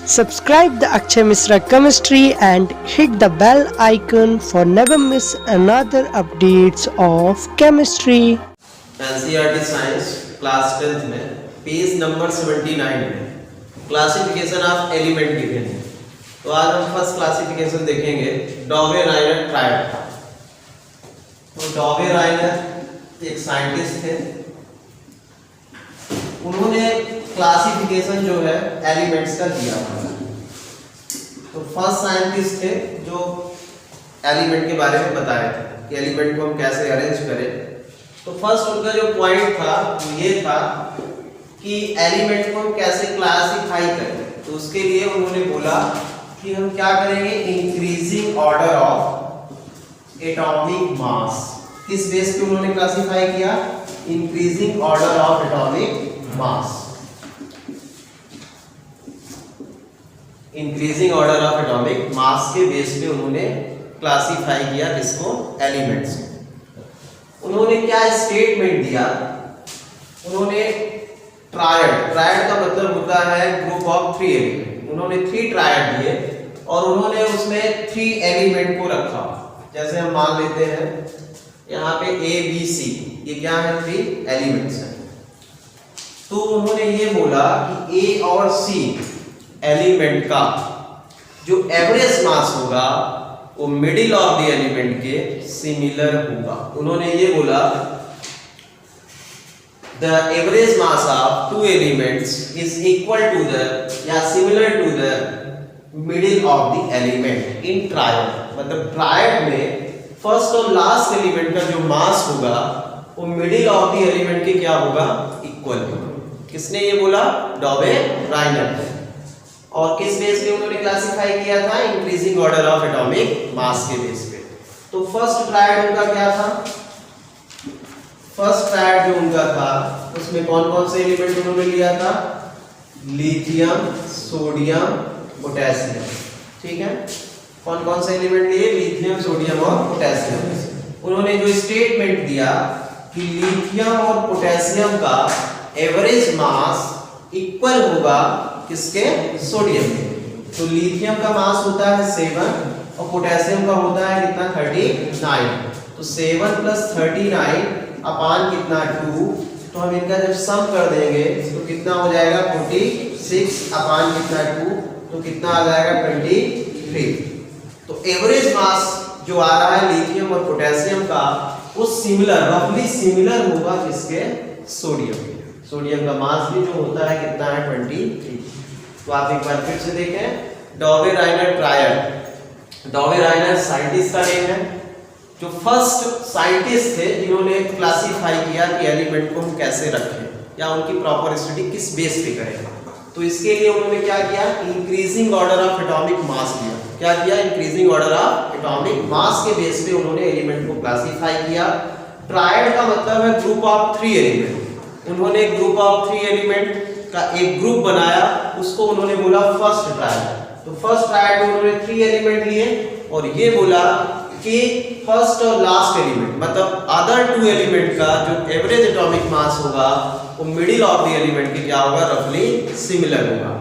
Subscribe the Akshay Misra Chemistry and hit the bell icon for never miss another updates of chemistry. NCERT science class 10th में page number 79 में classification of element given है। तो आज हम first classification देखेंगे डॉवे-राइनर triad. तो डॉवे-राइनर एक scientist थे, उन्होंने क्लासिफिकेशन जो है एलिमेंट्स का दिया था। तो फर्स्ट साइंटिस्ट थे जो एलिमेंट के बारे में बताए थे कि एलिमेंट को हम कैसे अरेंज करें। तो फर्स्ट उनका जो पॉइंट था वो ये था कि एलिमेंट को हम कैसे क्लासिफाई करें। तो उसके लिए उन्होंने बोला कि हम क्या करेंगे, इंक्रीजिंग ऑर्डर ऑफ एटॉमिक मास। किस बेस पे उन्होंने क्लासिफाई किया, increasing order of atomic mass. Increasing order of atomic mass के बेस पे उन्होंने क्लासिफाई किया किसको, एलिमेंट्स को। उन्होंने क्या स्टेटमेंट दिया, उन्होंने ट्रायड का मतलब होता है ग्रुप ऑफ 3 एलिमेंट। उन्होंने 3 ट्रायड दिए और उन्होंने उसमें 3 एलिमेंट को रखा। जैसे हम मान लेते हैं यहाँ पे A B C, ये क्या है, 3 एलिमेंट्स हैं। तो उन्होंने ये बोला कि A और C एलिमेंट का जो एवरेज मास होगा वो मिडिल ऑफ द एलिमेंट के सिमिलर होगा। उन्होंने ये बोला the average mass of 2 elements is equal to the या similar to the middle of the element in triad. मतलब ट्रायड में फर्स्ट और लास्ट एलिमेंट का जो मास होगा वो मिडिल ऑफ द एलिमेंट के क्या होगा, इक्वल होगा। किसने ये बोला, डॉवे-राइनर ने। और किस बेस पे उन्होंने क्लासिफाई किया था, increasing order of atomic mass के बेस पे। तो फर्स्ट ट्रायड उनका क्या था, फर्स्ट ट्रायड जो उनका था उसमें कौन कौन से एलिमेंट उन्होंने लिया था, लिथियम, सोडियम, पोटेशियम। ठीक है, कौन कौन से एलिमेंट लिए, लिथियम, सोडियम और पोटेशियम। उन्होंने जो स्टेटमेंट दिया कि लिथियम और पोटेशियम का एवरेज मास इक्वल होगा किसके, सोडियम के। तो लिथियम का मास होता है 7 और पोटेशियम का होता है कितना, 39। तो 7 + 39 अपान कितना, 2। तो हम इनका जब सम कर देंगे तो कितना हो जाएगा, 46 अपान कितना, 2। तो कितना आ जाएगा, 23। तो एवरेज मास जो आ रहा है लिथियम और पोटेशियम का वो सिमिलर, रफली सिमिलर होगा किसके, सोडियम के। सोडियम का मास भी जो होता है कितना है, 23। तो आप एक बार फिर से देखें, डॉवे-राइनर ट्रायड। डॉवे-राइनर साइंटिस्ट का नेम है, जो फर्स्ट साइंटिस्ट थे जिन्होंने क्लासिफाई किया कि एलिमेंट को हम कैसे रखें या उनकी प्रॉपर स्टडी किस बेस पे करें। तो इसके लिए उन्होंने क्या किया, इंक्रीजिंग ऑर्डर ऑफ एटॉमिक मास दिया। क्या किया, increasing order of atomic mass के बेस पे उन्होंने एलिमेंट को क्लासिफाई किया। ट्रायड का मतलब है ग्रुप ऑफ 3 एलिमेंट। उन्होंने ग्रुप ऑफ 3 एलिमेंट का एक ग्रुप बनाया, उसको उन्होंने बोला फर्स्ट ट्रायड। तो फर्स्ट ट्रायड में उन्होंने 3 एलिमेंट लिए और ये बोला कि फर्स्ट और लास्ट एलिमेंट मतलब अदर 2 एलिमेंट का जो एवरेज एटॉमिक मास होगा वो मिडिल ऑफ द एलिमेंट के क्या होगा, रफली सिमिलर होगा।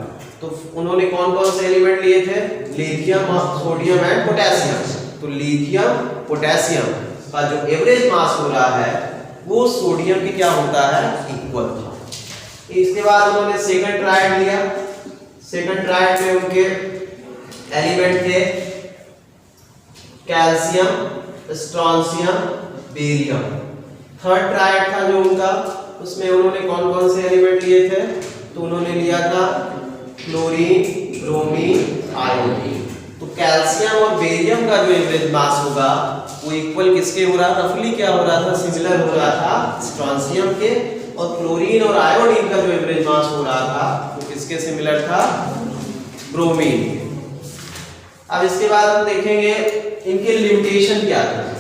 तो उन्होंने कौन कौन से एलिमेंट लिए थे, लिथियम, सोडियम एंड पोटेशियम। तो लिथियम, पोटेशियम का जो एवरेज मास हो रहा है वो सोडियम के क्या होता है, इक्वल था। इसके बाद उन्होंने सेकंड ट्रायड लिया। सेकंड ट्रायड में उनके एलिमेंट थे calcium, strontium, barium. Third triad था जो उनका, उसमें उन्होंने कौन कौन से एलिमेंट लिए थे, तो उन्होंने लिया था क्लोरीन, ब्रोमीन, आयोडीन। तो कैल्शियम और बेरियम का जो एवरेज मास होगा वो इक्वल किसके हो रहा, रफली क्या हो रहा था, सिमिलर हो रहा था स्ट्रोंशियम के। और क्लोरीन और आयोडीन का जो एवरेज मास हो रहा था वो किसके सिमिलर था, ब्रोमीन के। अब इसके बाद हम देखेंगे इनके लिमिटेशन क्या थे।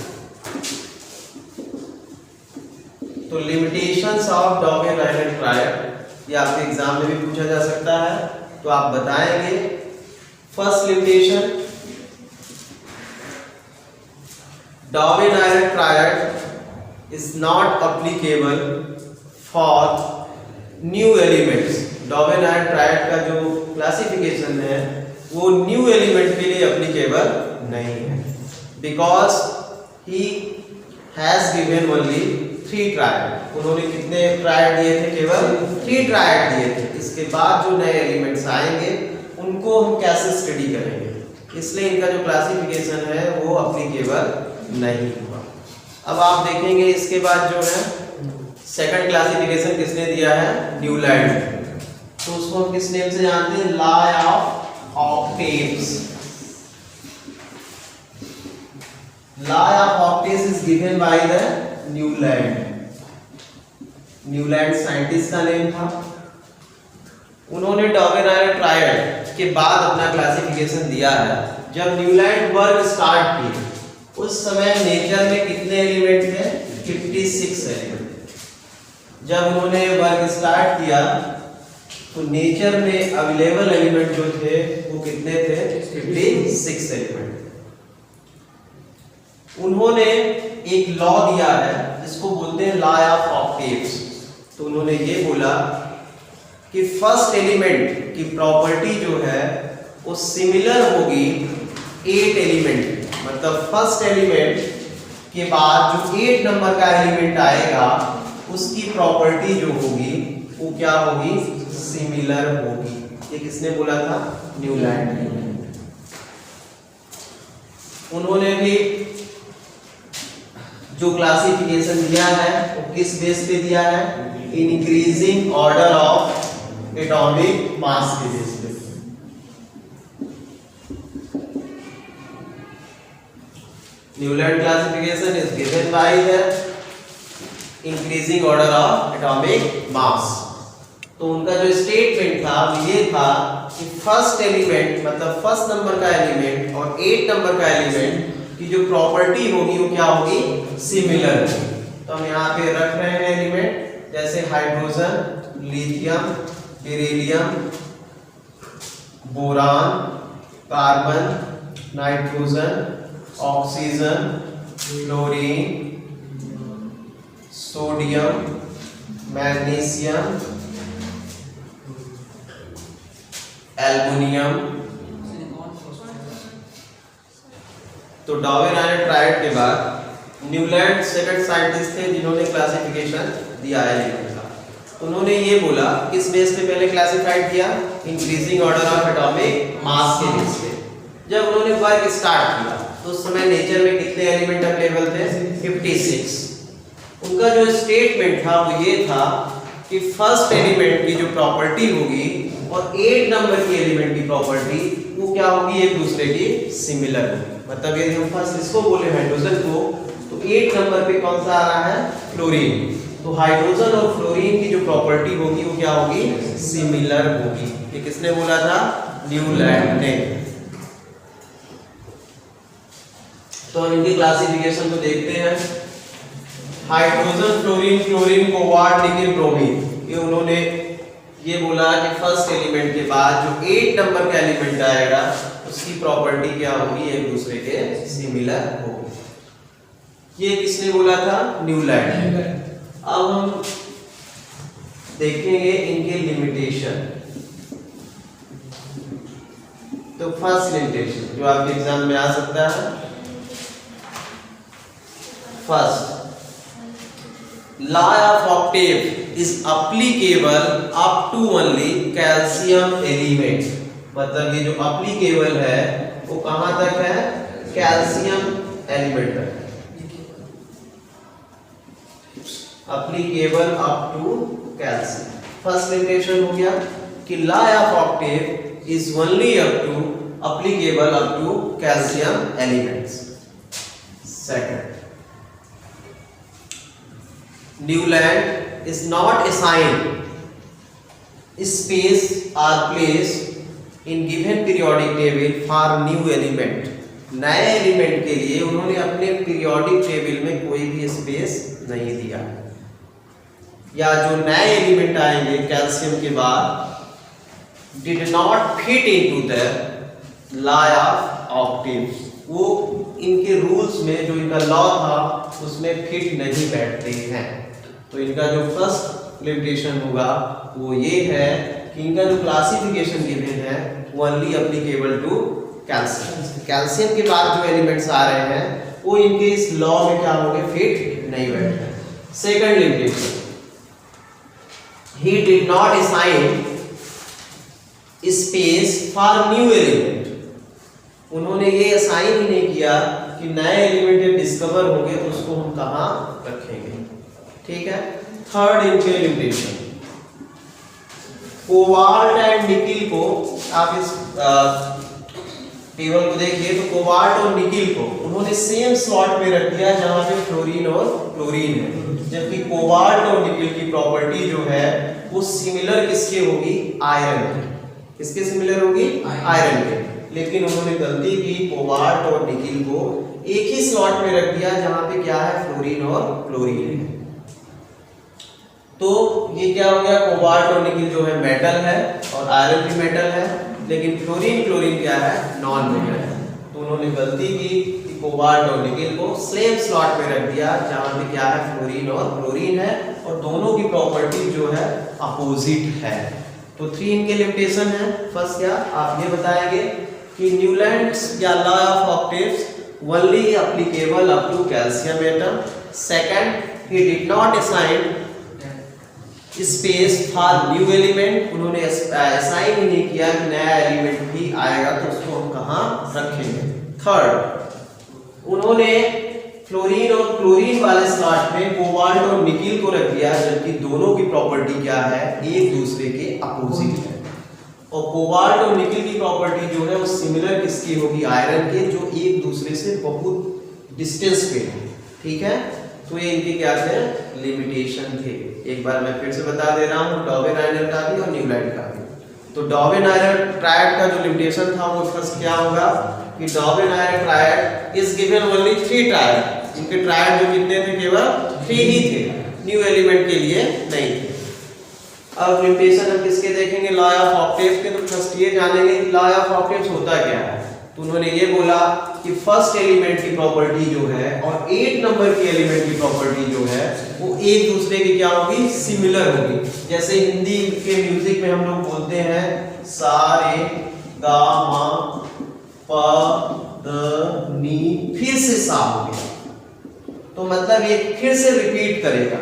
तो लिमिटेशंस ऑफ डॉवे-राइनर ट्रायड, ये आपके एग्जाम में भी पूछा जा सकता है, तो आप बताएंगे। First limitation, Dobereiner triad is not applicable for new elements. Dobereiner triad का जो क्लासिफिकेशन है वो न्यू एलिमेंट के लिए एप्लीकेबल नहीं है, because he has given only 3 triad. उन्होंने कितने ट्रायड दिए थे? केवल 3 ट्रायड दिए थे। इसके बाद जो नए एलिमेंट्स आएंगे उनको हम कैसे स्टडी करेंगे, इसलिए इनका जो क्लासिफिकेशन है वो एप्लीकेबल नहीं हुआ। अब आप देखेंगे इसके बाद जो है सेकंड क्लासिफिकेशन किसने दिया है? न्यूलैंड। तो उसको हम किस नेम से जानते हैं? Law of octaves. Law of octaves is given by the Newland. Newland scientist का नेम था। उन्होंने डॉवेनायर ट्रायड के बाद अपना क्लासिफिकेशन दिया है। जब न्यूलैंड वर्क स्टार्ट की उस समय नेचर में कितने एलिमेंट थे? 56 एलिमेंट। जब उन्होंने वर्क स्टार्ट किया तो नेचर में अवेलेबल एलिमेंट जो थे वो कितने थे? 56 एलिमेंट। उन्होंने एक लॉ दिया है जिसको बोलते हैं लॉ ऑफ ऑक्टेव्स। तो उन्होंने ये बोला कि फर्स्ट एलिमेंट की प्रॉपर्टी जो है वो सिमिलर होगी 8 एलिमेंट, मतलब फर्स्ट एलिमेंट के बाद जो 8 नंबर का एलिमेंट आएगा उसकी प्रॉपर्टी जो होगी वो क्या होगी? सिमिलर होगी। ये किसने बोला था? न्यूलैंड। उन्होंने भी जो क्लासिफिकेशन दिया है वो किस बेस पे दिया है? Increasing order of atomic mass के बेस पे। Newland classification is given by the increasing order of atomic mass. तो उनका जो स्टेटमेंट था वो ये था कि फर्स्ट एलिमेंट मतलब फर्स्ट नंबर का एलिमेंट और 8 नंबर का एलिमेंट की जो प्रॉपर्टी होगी वो क्या होगी? सिमिलर होगी। तो हम यहाँ पे रख रहे हैं एलिमेंट जैसे hydrogen, lithium, beryllium, boron, carbon, nitrogen, oxygen, fluorine, sodium, magnesium, aluminium. तो डॉवेनायर ट्रायड के बाद न्यूलैंड सेकंड साइंटिस्ट थे जिन्होंने क्लासिफिकेशन दिया है एलिमेंट का। उन्होंने ये बोला किस बेस पे पहले क्लासिफाइड किया? Increasing order of atomic mass के बेस पे। जब उन्होंने वर्क स्टार्ट किया तो उस समय नेचर में कितने एलिमेंट अवेलेबल थे? 56। उनका जो स्टेटमेंट था वो ये था कि फर्स्ट एलिमेंट की जो प्रॉपर्टी होगी और 8 नंबर की एलिमेंट की प्रॉपर्टी वो क्या होगी? एक दूसरे की सिमिलर होगी। मतलब यदि हम फर्स्ट इसको बोले हाइड्रोजन को तो 8 नंबर पे कौन सा आ रहा है? फ्लोरीन। तो हाइड्रोजन और फ्लोरीन की जो प्रॉपर्टी होगी वो क्या होगी? सिमिलर होगी। ये किसने बोला था? न्यूलैंड ने। तो हम इनकी क्लासिफिकेशन को देखते हैं। Hydrogen, fluorine, chlorine, cobalt, nickel, bromine, ये उन्होंने ये बोला कि फर्स्ट एलिमेंट के बाद जो 8 नंबर का एलिमेंट आएगा उसकी प्रॉपर्टी क्या होगी? एक दूसरे के सिमिलर होगी। ये किसने बोला था? न्यूलैंड। अब हम देखेंगे इनके लिमिटेशन। तो फर्स्ट लिमिटेशन जो आपके एग्जाम में आ सकता है, first law of octave is applicable up to only calcium element. मतलब ये जो एप्लीकेबल है वो कहां तक है? कैल्शियम एलिमेंट तक। Applicable up to calcium. First limitation हो गया कि law of octave is only up to applicable up to calcium elements. Second, Newland is not assigned space or place in given periodic table for new element। नए element के लिए उन्होंने अपने periodic table में कोई भी स्पेस नहीं दिया, या जो नए एलिमेंट आएंगे कैल्शियम के बाद did not fit into the law of octaves। वो इनके रूल्स में जो इनका लॉ था उसमें फिट नहीं बैठते हैं। तो इनका जो फर्स्ट लिमिटेशन होगा वो ये है कि इनका जो क्लासिफिकेशन गिवन है वो only applicable to calcium. Calcium के बाद जो एलिमेंट्स आ रहे हैं वो इनके इस लॉ में क्या होंगे, फिट नहीं बैठे। Second limitation, he did not assign space for new element। उन्होंने ये असाइन ही नहीं किया कि नए एलिमेंट डिस्कवर होंगे तो उसको हम कहाँ रखेंगे। ठीक है। थर्ड इनके लिमिटेशन, कोबाल्ट एंड निकिल को, आप इस टेबल को देखिए तो कोबाल्ट और निकिल को उन्होंने सेम स्लॉट में रख दिया जहां पे फ्लोरीन और क्लोरीन है, जबकि कोबाल्ट और निकिल की प्रॉपर्टी जो है वो सिमिलर किसके होगी, आयरन के। किसके सिमिलर होगी, आयरन के। लेकिन उन्होंने गलती की, कोबाल्ट और निकिल को एक ही स्लॉट में रख दिया जहां पे क्या है, फ्लोरीन और क्लोरीन है। तो ये क्या हो गया, कोबाल्ट और निकिल जो है मेटल है और आयरन भी मेटल है, लेकिन फ्लोरीन क्लोरीन क्या है, नॉन मेटल है। तो उन्होंने गलती की कि कोबाल्ट और निकिल को सेम स्लॉट में रख दिया जहां पे क्या है, फ्लोरीन और क्लोरीन है, और दोनों की प्रॉपर्टी जो है अपोजिट है। तो 3 इनके लिमिटेशन है। फर्स्ट क्या, आप ये बताएंगे कि न्यूलैंड्स या law of octaves only applicable up to calcium atom. Second, he did not assign space for new element. उन्होंने असाइन ही नहीं किया कि नया एलिमेंट भी आएगा तो उसको हम कहाँ रखेंगे। थर्ड, उन्होंने फ्लोरीन और क्लोरीन वाले स्लॉट में कोबाल्ट और निकिल को रख दिया, जबकि दोनों की प्रॉपर्टी क्या है, एक दूसरे के अपोजिट है। और कोबाल्ट और निकिल की प्रॉपर्टी जो है वो सिमिलर किसकी होगी, आयरन के, जो एक दूसरे से बहुत डिस्टेंस पे है। ठीक है। तो ये इनके क्या थे, लिमिटेशन थे। एक बार मैं फिर से बता दे रहा हूँ, डॉवेन-आयरन का भी और न्यूलैंड का भी। तो डॉवेन-आयरन ट्रायड का जो लिमिटेशन था वो फर्स्ट क्या होगा कि Dobereiner triad is given only 3 triad. इनके ट्रायड जो कितने थे, केवल 3 ही थे, न्यू एलिमेंट के लिए नहीं थे। अब लिमिटेशन हम किसके देखेंगे, लॉ ऑफ ऑक्टेव्स के। तो फर्स्ट ये जानेंगे कि लॉ ऑफ ऑक्टेव्स होता क्या है। तो उन्होंने ये बोला कि फर्स्ट एलिमेंट की प्रॉपर्टी जो है और 8 नंबर की एलिमेंट की प्रॉपर्टी जो है वो एक दूसरे की क्या होगी, सिमिलर होगी। जैसे हिंदी के म्यूजिक में हम लोग बोलते हैं सा रे गा मा प द नी, फिर से सा हो गया, तो मतलब ये फिर से रिपीट करेगा।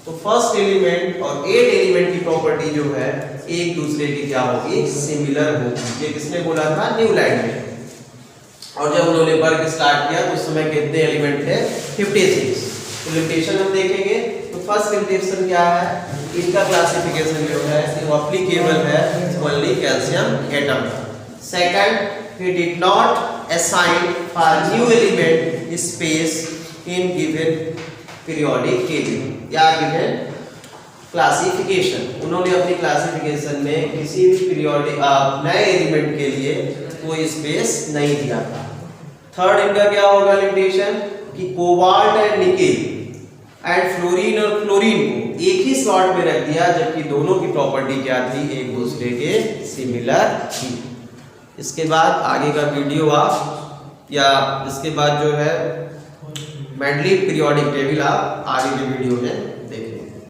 तो फर्स्ट एलिमेंट और 8 एलिमेंट की प्रॉपर्टी जो है एक दूसरे की क्या होगी, सिमिलर होगी। ये किसने बोला था, न्यूलैंड ने। और जब उन्होंने वर्क स्टार्ट किया तो उस समय कितने एलिमेंट थे, 56। तो लिमिटेशन हम देखेंगे। तो फर्स्ट लिमिटेशन क्या है, इनका क्लासिफिकेशन जो है वो एप्लीकेबल है only calcium atom. Second, he did not assign for new element space in given periodic table या given क्लासिफिकेशन। उन्होंने अपनी क्लासिफिकेशन में किसी भी पीरियोडिक नए एलिमेंट के लिए कोई स्पेस नहीं दिया था। थर्ड इनका क्या होगा लिमिटेशन कि cobalt and nickel and fluorine और क्लोरीन को एक ही स्लॉट में रख दिया, जबकि दोनों की प्रॉपर्टी क्या थी, एक दूसरे के सिमिलर थी। इसके बाद आगे का वीडियो आप या इसके बाद जो है मेंडली पीरियोडिक टेबल आप आगे के वीडियो में